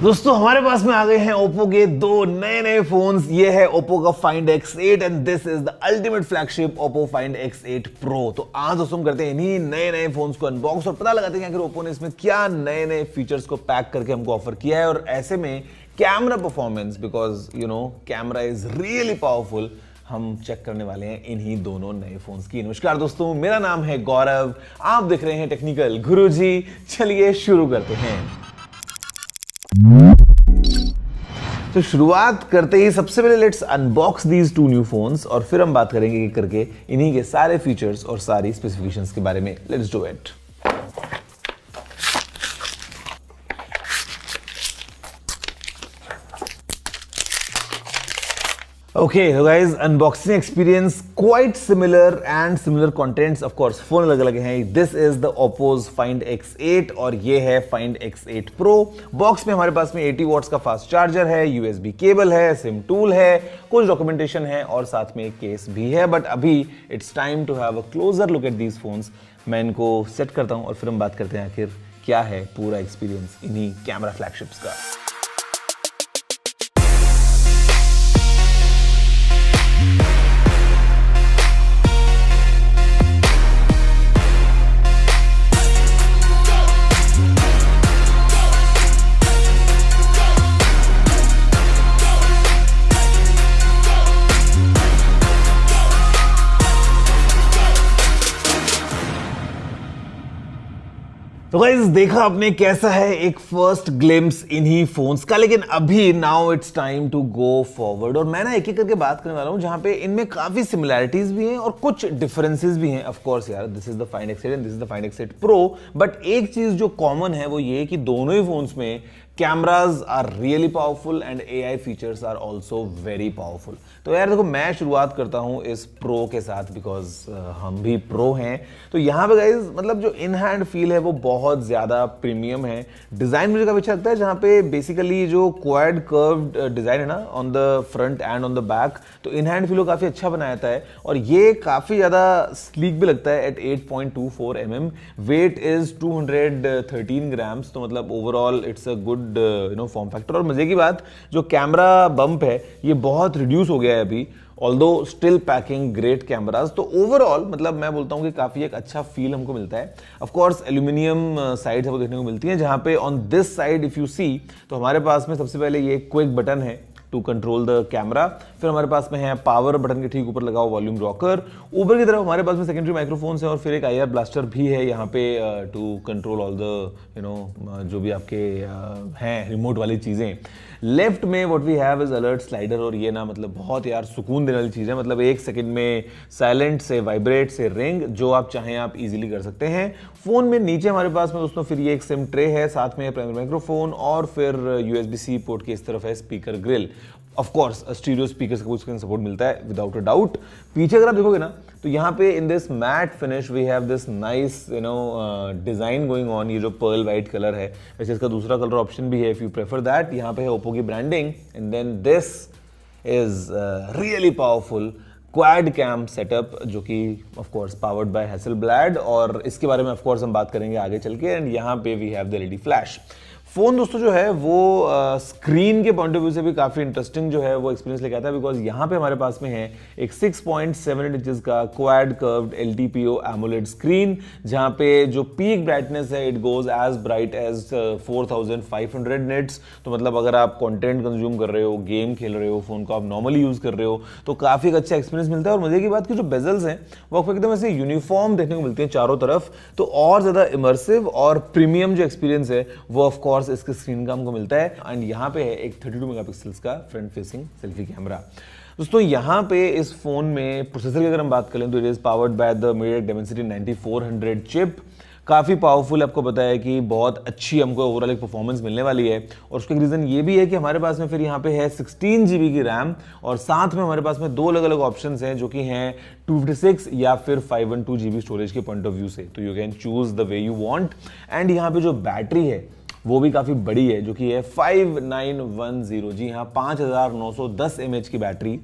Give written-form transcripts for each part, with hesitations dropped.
दोस्तों हमारे पास में आ गए हैं Oppo के दो नए नए फोन्स। ये है Oppo का Find X8 and this is the ultimate flagship Oppo Find X8 Pro। तो आज दोस्तों हम करते हैं इन्हीं नए नए फोन्स को अनबॉक्स और पता लगाते हैं कि आखिर Oppo ने इसमें क्या नए नए फीचर्स को पैक करके हमको ऑफर किया है, और ऐसे में camera performance, because you know camera is really powerful, हम चेक करने वाले हैं इन्हीं दोनों नए फोन्स की। नमस्कार दोस्तों, मेरा नाम है गौरव, आप देख रहे हैं टेक्निकल गुरुजी। चलिए शुरू करते हैं। तो शुरुआत करते ही सबसे पहले let's unbox these two new phones और फिर हम बात करेंगे कि करके इन्हीं के सारे फीचर्स और सारी स्पेसिफिकेशंस के बारे में। Let's do it. Okay, so guys, unboxing experience quite similar and similar contents. Of course, phone अलग अलग हैं। This is the Oppo's Find X8 और ये है Find X8 Pro। बॉक्स में हमारे पास में 80 वॉट्स का फास्ट चार्जर है, USB केबल है, सिम टूल है, कुछ डॉक्यूमेंटेशन है और साथ में एक केस भी है। बट अभी it's time to have a closer look at these phones. मैं इनको सेट करता हूँ और फिर हम बात करते हैं आखिर क्या है पूरा एक्सपीरियंस इन्हीं कैमरा फ्लैगशिप्स का। तो गाइस देखा आपने कैसा है एक फर्स्ट ग्लिम्स इन्हीं फोन्स का, लेकिन अभी now it's time to go forward और मैं ना एक एक करके बात करने वाला हूं जहां पे इनमें काफी सिमिलैरिटीज भी हैं और कुछ डिफरेंसेस भी हैं। ऑफ कोर्स यार, this is the Find X8 and this is the Find X8 Pro, but एक चीज जो कॉमन है वो ये कि दोनों ही फोन्स में cameras are really powerful and AI features are also very powerful. तो यार देखो, मैं शुरुआत करता हूं इस प्रो के साथ बिकॉज हम भी प्रो हैं। तो यहां पे गाइज मतलब जो इन हैंड फील है वो बहुत ज्यादा प्रीमियम है। डिजाइन मुझे काफी अच्छा लगता है, जहां पे बेसिकली जो क्वाड कर्व्ड डिजाइन है ना on the front end on the back, तो इन हैंड फील को काफी अच्छा बनाया जाता है और ये काफी ज्यादा स्लीक भी लगता है at 8.24 mm। Weight is 213 grams, तो मतलब overall it's a good form factor. और मजे की बात, जो कैमरा बम्प है ये बहुत रिड्यूस हो गया है अभी, although still packing great cameras. तो ओवरऑल मतलब मैं बोलता हूं कि काफी एक अच्छा फील हमको मिलता है। ऑफ कोर्स एल्यूमिनियम साइड हमको देखने को मिलती है, जहां पे on this side if you see तो हमारे पास में सबसे पहले ये क्विक बटन है टू कंट्रोल द कैमरा, फिर हमारे पास में है पावर बटन के ठीक ऊपर लगा हुआ वॉल्यूम रॉकर, ऊपर की तरफ हमारे पास में सेकेंडरी माइक्रोफोन्स है और फिर एक IR ब्लास्टर भी है यहाँ पे टू कंट्रोल ऑल द जो भी आपके हैं रिमोट वाली चीजें। लेफ्ट में what we have is alert slider, और ये ना मतलब बहुत यार सुकून देने वाली चीज है। मतलब 1 सेकंड में साइलेंट से वाइब्रेट से रिंग, जो आप चाहें आप इजीली कर सकते हैं। फोन में नीचे हमारे पास में दोस्तों फिर ये एक सिम ट्रे है, साथ में प्राइमरी माइक्रोफोन और फिर USB-C पोर्ट की इस तरफ है speaker grill. Of course stereo speakers का कुछ सपोर्ट मिलता है विदाउट अ डाउट। पीछे अगर आप देखोगे ना तो यहाँ पे in this matte finish we have this nice design going on. ये जो पर्ल वाइट कलर है, वैसे इसका दूसरा कलर ऑप्शन भी है इफ यू प्रेफर दैट। यहाँ पे है ओप्पो की branding and then this is really powerful quad cam setup, जो कि of course powered by Hasselblad, और इसके बारे में ऑफ कोर्स हम बात करेंगे आगे चल के। एंड यहाँ पे we have the LED flash. Phone दोस्तों जो है वो स्क्रीन के पॉइंट ऑफ व्यू से भी काफी इंटरेस्टिंग जो है वो एक्सपीरियंस लेके आता है, बिकॉज यहाँ पे हमारे पास में है एक 6.7 इंचेस का quad curved LTPO AMOLED screen, जहाँ पे जो पीक ब्राइटनेस है it goes as bright as 4500 nits. तो मतलब अगर आप कंटेंट कंज्यूम कर रहे हो, गेम खेल रहे हो, फोन को आप नॉर्मली यूज कर रहे हो, तो काफी एक अच्छा एक्सपीरियंस मिलता है। और मजे की बात की जो बेजल्स हैं वो आपको एकदम ऐसे यूनिफॉर्म देखने को मिलते हैं चारों तरफ, तो और ज्यादा इमर्सिव और प्रीमियम जो एक्सपीरियंस है वो ऑफ कोर्स इसके स्क्रीन का हमको मिलता है। एंड यहाँ पे है एक 32 मेगापिक्सल्स का फ्रंट फेसिंग सेल्फी कैमरा। दोस्तों यहाँ पे इस फोन में प्रोसेसर की अगर हम बात करें तो it is powered by the MediaTek Dimensity 9400 chip. काफ़ी पावरफुल, आपको पता है कि बहुत अच्छी हमको ओवरऑल एक परफॉर्मेंस मिलने वाली है। और उसका रीज़न ये भी है कि हमारे पास में फिर यहाँ पे है 16 GB की रैम और साथ में हमारे पास में दो अलग अलग ऑप्शंस हैं जो कि हैं 256 या फिर 512 GB स्टोरेज के पॉइंट ऑफ व्यू से। तो you can choose the way you want. And यहाँ पे जो बैटरी है वो भी काफ़ी बड़ी है जो कि है 5910, जी हाँ 5910 mAh की बैटरी।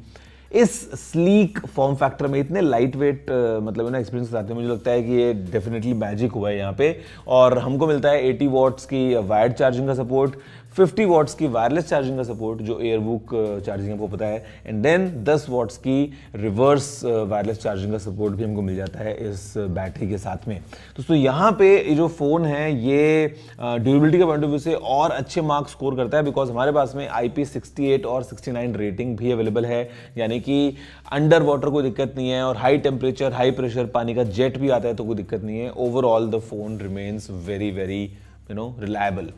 इस स्लीक फॉर्म फैक्टर में इतने लाइट वेट मतलब ना एक्सपीरियंस के साथ में मुझे लगता है कि ये डेफिनेटली मैजिक हुआ है यहाँ पे। और हमको मिलता है 80 वॉट्स की वायर्ड चार्जिंग का सपोर्ट, 50 वॉट्स की वायरलेस चार्जिंग का सपोर्ट जो एयरबुक चार्जिंग आपको पता है, एंड देन 10 वॉट्स की रिवर्स वायरलेस चार्जिंग का सपोर्ट भी हमको मिल जाता है इस बैटरी के साथ में। दोस्तों यहाँ पे ये जो फ़ोन है ये ड्यूरेबिलिटी के पॉइंट ऑफ व्यू से और अच्छे मार्क्स स्कोर करता है, बिकॉज हमारे पास में IP68 और 69 रेटिंग भी अवेलेबल है, यानी कि अंडर वाटर कोई दिक्कत नहीं है, और हाई टेम्परेचर हाई प्रेशर पानी का जेट भी आता है तो कोई दिक्कत नहीं है। Overall the phone remains very very reliable.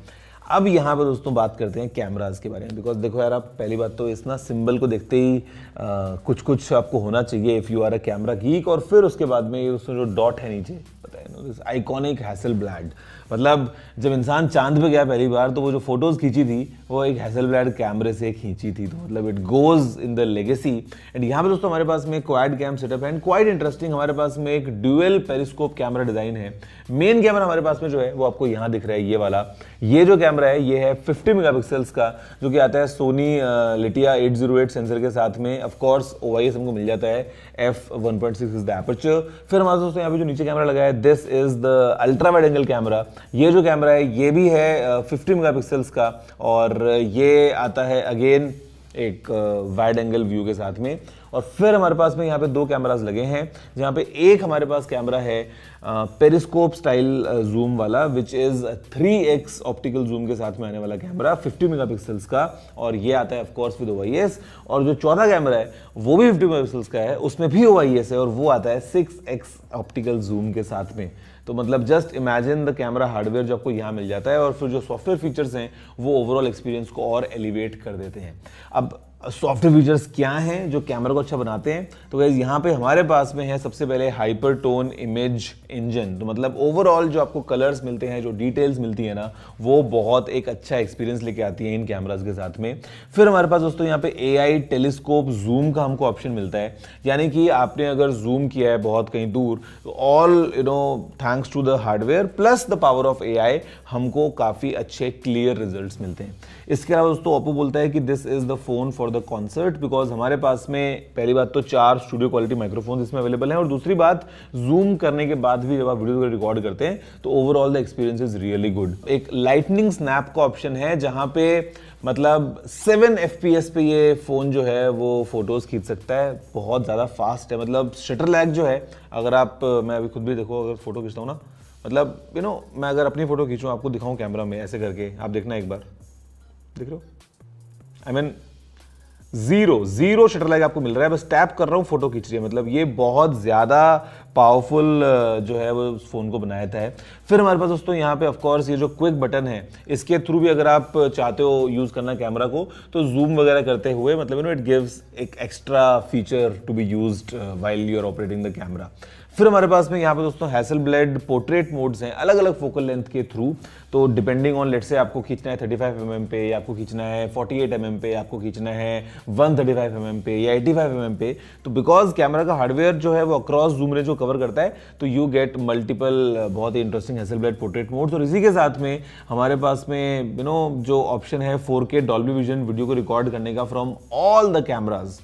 अब यहाँ पे दोस्तों बात करते हैं कैमराज के बारे में, बिकॉज देखो यार, आप पहली बात तो इस ना सिंबल को देखते ही कुछ कुछ आपको होना चाहिए if you are a camera geek, और फिर उसके बाद में उसमें जो डॉट है नीचे, पता है आइकॉनिक हैसेलब्लैड। मतलब जब इंसान चांद पे गया पहली बार तो वो जो फोटोज खींची थी वो एक हैसेलब्लैड कैमरे से खींची थी, तो मतलब it goes in the legacy. And यहाँ पे दोस्तों हमारे पास में क्वाड कैम सेटअप है, एंड क्वाइट इंटरेस्टिंग, हमारे पास में एक ड्यूअल पेरिस्कोप कैमरा डिजाइन है। मेन कैमरा हमारे पास में जो है वो आपको यहाँ दिख रहा है, ये वाला। ये जो कैमरा है ये है 50 मेगापिक्सल्स का, जो कि आता है सोनी लिटिया 808 सेंसर के साथ में। ऑफ कोर्स OIS हमको मिल जाता है, f1.6 इज द एपर्चर। फिर हमारे दोस्तों यहाँ पे जो नीचे कैमरा लगा है, this is the ultra wide angle camera. ये जो कैमरा है ये भी है 50 मेगापिक्सल्स का, और ये आता है अगेन एक वाइड एंगल व्यू के साथ में। और फिर हमारे पास में यहाँ पे दो कैमरास लगे हैं, जहाँ पे एक हमारे पास कैमरा है पेरिस्कोप स्टाइल जूम वाला, which is 3x optical zoom के साथ में आने वाला कैमरा 50 मेगापिक्सल्स का, और ये आता है ऑफ कोर्स विद OIS। और जो चौथा कैमरा है वो भी 50 मेगापिक्सल्स का है, उसमें भी OIS है, और वो आता है 6x ऑप्टिकल जूम के साथ में। तो मतलब just imagine the camera hardware जो आपको यहाँ मिल जाता है, और फिर जो सॉफ्टवेयर फीचर्स हैं वो ओवरऑल एक्सपीरियंस को और एलिवेट कर देते हैं। अब सॉफ्टवेयर फीचर्स क्या हैं जो कैमरा को अच्छा बनाते हैं? तो गाइस यहाँ पे हमारे पास में है सबसे पहले हाइपर टोन इमेज इंजन। तो मतलब ओवरऑल जो आपको कलर्स मिलते हैं, जो डिटेल्स मिलती है ना, वो बहुत एक अच्छा एक्सपीरियंस लेके आती है इन कैमरास के साथ में। फिर हमारे पास दोस्तों यहाँ पे AI टेलीस्कोप जूम का हमको ऑप्शन मिलता है, यानी कि आपने अगर जूम किया है बहुत कहीं दूर, तो all thanks to the hardware plus the power of AI हमको काफी अच्छे क्लियर रिजल्ट्स मिलते हैं। इसके अलावा दोस्तों ओप्पो बोलता है कि this is the phone for the concert, because हमारे पास में पहली बात तो 4 स्टूडियो क्वालिटी माइक्रोफोन इसमें अवेलेबल हैं, और दूसरी बात जूम करने के बाद भी जब आप वीडियो को रिकॉर्ड करते हैं तो overall the experience is really good. एक लाइटनिंग स्नैप का ऑप्शन है, जहां पे मतलब 7 FPS पे ये फोन जो है वो फोटोज खींच सकता है, बहुत ज्यादा फास्ट है। मतलब शटर लैग जो है, अगर आप, मैं अभी खुद भी देखो अगर फोटो खींचता हूँ ना, मतलब मैं अगर अपनी फोटो खींचूं, आपको दिखाऊं कैमरा में ऐसे करके, आप देखना एक बार, देख रहे हो, I mean zero shutter lag आपको मिल रहा है, बस टैप कर रहा हूं फोटो खींच रही है। मतलब ये बहुत ज्यादा पावरफुल जो है वो उस फोन को बनाया था है। फिर हमारे पास दोस्तों यहाँ पे ऑफ कोर्स ये जो क्विक बटन है, इसके थ्रू भी अगर आप चाहते हो यूज करना कैमरा को, तो जूम वगैरह करते हुए मतलब इट गिव्स एक extra feature to be used while you are operating the camera. फिर हमारे पास में यहाँ पे दोस्तों हैसेलब्लैड पोर्ट्रेट मोड्स हैं अलग अलग फोकल लेंथ के थ्रू। तो डिपेंडिंग ऑन लेट से आपको खींचना है 35 mm पे, या आपको खींचना है 48 mm पे, आपको खींचना है 135 mm पे या 85 mm पे, तो बिकॉज कैमरा का हार्डवेयर जो है वो अक्रॉस जूम रेंज को कवर करता है, तो यू गेट मल्टीपल बहुत ही इंटरेस्टिंग हैसेलब्लैड पोर्ट्रेट मोड्स। और इसी के साथ में हमारे पास में जो ऑप्शन है 4K डॉल्बी विजन वीडियो को रिकॉर्ड करने का फ्रॉम ऑल द कैमराज,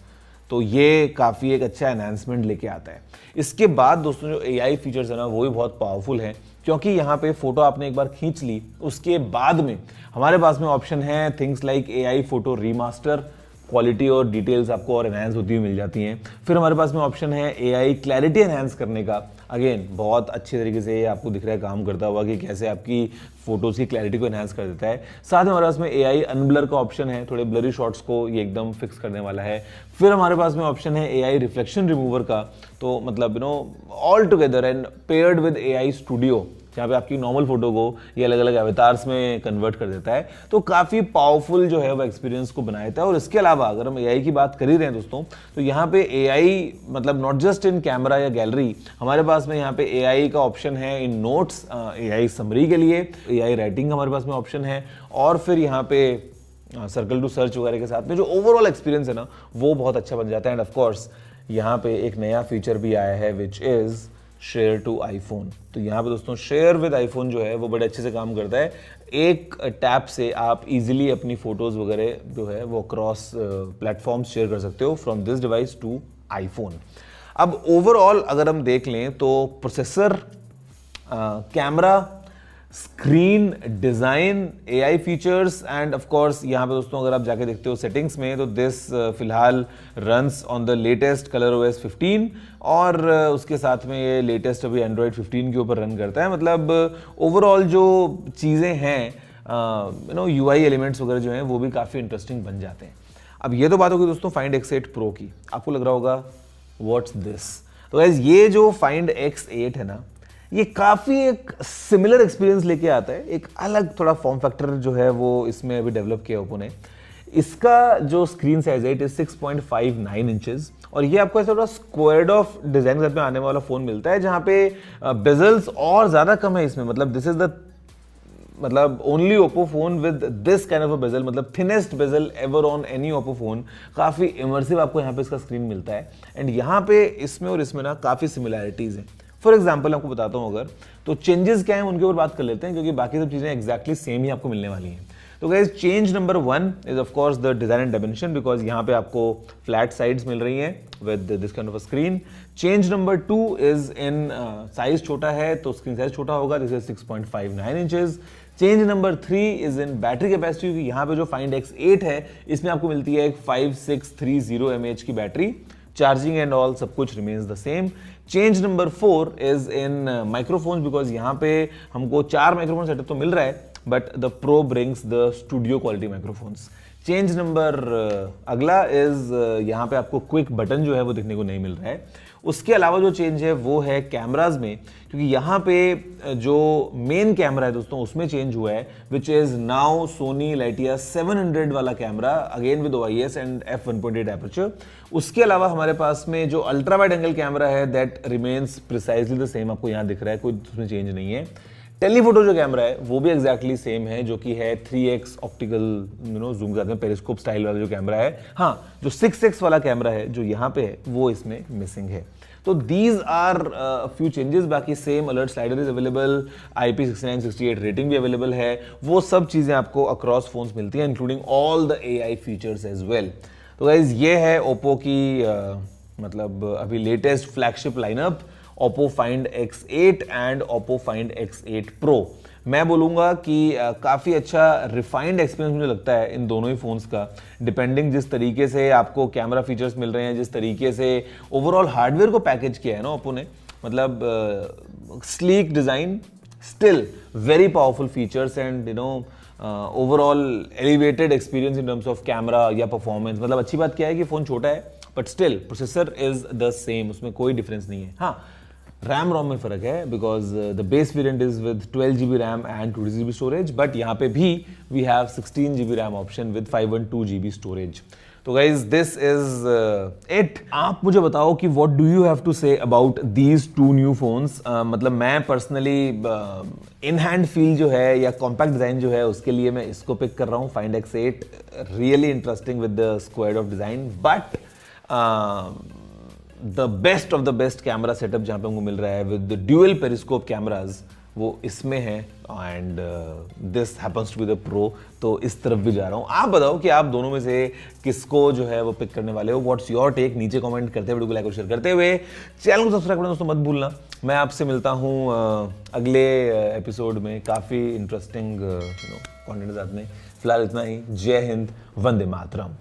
तो ये काफ़ी एक अच्छा एनहांसमेंट लेके आता है। इसके बाद दोस्तों जो AI फीचर्स है ना, वो भी बहुत पावरफुल है, क्योंकि यहाँ पे फोटो आपने एक बार खींच ली, उसके बाद में हमारे पास में ऑप्शन है things like AI photo remaster, quality और डिटेल्स आपको और एनहांस होती हुई मिल जाती हैं। फिर हमारे पास में ऑप्शन है AI क्लैरिटी एनहांस करने का, अगेन बहुत अच्छे तरीके से ये आपको दिख रहा है काम करता हुआ कि कैसे आपकी फोटोज की क्लैरिटी को एनहांस कर देता है। साथ में हमारे पास में AI अनब्लर का ऑप्शन है, थोड़े ब्लरी शॉट्स को ये एकदम फिक्स करने वाला है। फिर हमारे पास में ऑप्शन है AI रिफ्लेक्शन रिमूवर का, तो मतलब all together and paired with AI studio, जहाँ पे आपकी नॉर्मल फोटो को ये अलग अलग अवतार्स में कन्वर्ट कर देता है, तो काफ़ी पावरफुल जो है वो एक्सपीरियंस को बनाता है। और इसके अलावा अगर हम AI की बात कर ही रहे हैं दोस्तों, तो यहाँ पे AI मतलब नॉट जस्ट इन कैमरा या गैलरी, हमारे पास में यहाँ पे AI का ऑप्शन है इन नोट्स, AI समरी के लिए, AI राइटिंग हमारे पास में ऑप्शन है, और फिर यहाँ पे सर्कल टू सर्च वगैरह के साथ में जो ओवरऑल एक्सपीरियंस है ना, वो बहुत अच्छा बन जाता है। एंड ऑफ कोर्स यहाँ पे एक नया फीचर भी आया है which is share to iPhone. तो यहाँ पे दोस्तों शेयर विद आईफोन जो है वो बड़े अच्छे से काम करता है। एक टैप से आप इजीली अपनी फोटोज वगैरह जो है वो क्रॉस प्लेटफॉर्म्स शेयर कर सकते हो from this device to iPhone. अब ओवरऑल अगर हम देख लें तो processor, camera, screen design, AI features and of course यहाँ पे दोस्तों अगर आप जाके देखते हो सेटिंग्स में तो दिस फिलहाल runs on the latest ColorOS 15 और उसके साथ में ये लेटेस्ट अभी Android 15 के ऊपर रन करता है। मतलब ओवरऑल जो चीज़ें हैं UI एलिमेंट्स वगैरह जो हैं वो भी काफ़ी इंटरेस्टिंग बन जाते हैं। अब ये तो बात होगी दोस्तों Find X8 Pro की। आपको लग रहा होगा व्हाट्स दिस। तो गाइस ये जो Find X8 है ना, ये काफ़ी एक सिमिलर एक्सपीरियंस लेके आता है। एक अलग थोड़ा फॉर्म फैक्टर जो है वो इसमें अभी डेवलप किया ओप्पो ने। इसका जो स्क्रीन साइज है इट इज 6.59 इंचेस और ये आपको ऐसा थोड़ा स्क्वायर्ड ऑफ डिजाइन में आने वाला फोन मिलता है जहाँ पे बेजल्स और ज़्यादा कम है इसमें। मतलब this is the only Oppo phone with this kind of a bezel, मतलब thinnest bezel ever on any Oppo phone. काफ़ी इमर्सिव आपको यहाँ पे इसका स्क्रीन मिलता है एंड यहाँ पे इसमें और इसमें ना काफ़ी सिमिलैरिटीज़ हैं। फॉर एग्जाम्पल आपको बताता हूँ अगर तो चेंजेस क्या हैं उनके ऊपर बात कर लेते हैं क्योंकि बाकी सब चीज़ें एक्जैक्टली सेम ही आपको मिलने वाली हैं। तो guys change number 1 is of course the design and dimension because यहाँ पे आपको फ्लैट साइड्स मिल रही हैं with this kind of a screen. Change number 2 is in size छोटा है तो स्क्रीन साइज छोटा होगा, this is 6.59 inches. Change number 3 is in battery capacity क्योंकि यहाँ पे जो Find X8 है इसमें आपको मिलती है एक 5630 mAh की बैटरी। चार्जिंग एंड ऑल सब कुछ remains the same. Change number 4 is in microphones because यहाँ पे हमको 4 माइक्रोफोन सेटअप तो मिल रहा है but the pro brings the studio quality microphones. Change number अगला इज यहाँ पे आपको क्विक बटन जो है वो देखने को नहीं मिल रहा है। उसके अलावा जो चेंज है वो है कैमराज में क्योंकि यहाँ पे जो मेन कैमरा है दोस्तों उसमें चेंज हुआ है विच इज नाउ सोनी लाइटिया 700 वाला camera again with OIS and f1.8 aperture. उसके अलावा हमारे पास में जो अल्ट्रा वाइड एंगल कैमरा है that remains precisely the same, आपको यहाँ दिख रहा है, कोई उसमें चेंज नहीं है। टेलीफोटो जो कैमरा है वो भी एग्जैक्टली सेम है जो कि है 3x ऑप्टिकल जूम करते हैं पेरिस्कोप स्टाइल वाला जो कैमरा है। हाँ, जो 6x वाला कैमरा है जो यहाँ पे है वो इसमें मिसिंग है। तो दीज आर फ्यू चेंजेस। बाकी same alert slider is available, IP6968 rating भी अवेलेबल है, वो सब चीजें आपको अक्रॉस फोन्स मिलती हैं including all the AI features as well. तो गाइज ये है ओप्पो की मतलब अभी latest flagship lineup Oppo Find X8 and Oppo Find X8 Pro। मैं बोलूँगा कि काफ़ी अच्छा रिफाइंड एक्सपीरियंस मुझे लगता है इन दोनों ही फ़ोन्स का, डिपेंडिंग जिस तरीके से आपको कैमरा फीचर्स मिल रहे हैं, जिस तरीके से ओवरऑल हार्डवेयर को पैकेज किया है ना ओप्पो ने। मतलब sleek design, still very powerful features and overall elevated experience in terms of camera या परफॉर्मेंस। मतलब अच्छी बात क्या है कि फ़ोन छोटा है but still processor is the same, उसमें कोई डिफरेंस नहीं है। हाँ, रैम रोम में फर्क है because the base variant is with 12 GB RAM and 2 GB storage but यहाँ पे भी we have 16 GB RAM option with 512 GB storage. तो गाइज दिस इज इट। आप मुझे बताओ कि what do you have to say about these two new phones. मतलब मैं पर्सनली इन हैंड फील जो है या कॉम्पैक्ट डिजाइन जो है उसके लिए मैं इसको पिक कर रहा हूँ। Find X8 really interesting with the squared of design but the best of the best camera setup जहां पे हमको मिल रहा है विद ड्यूअल पेरिस्कोप कैमराज वो इसमें है and this happens to be the pro. तो इस तरफ भी जा रहा हूं। आप बताओ कि आप दोनों में से किसको जो है वो पिक करने वाले हो। व्हाट्स योर टेक, नीचे कमेंट करते हुए वीडियो को लाइक और शेयर करते हुए चैनल को सब्सक्राइब करना दोस्तों मत भूलना। मैं आपसे मिलता हूं अगले एपिसोड में काफी इंटरेस्टिंग कंटेंट के साथ में। फिलहाल इतना ही। जय हिंद, वंदे मातरम।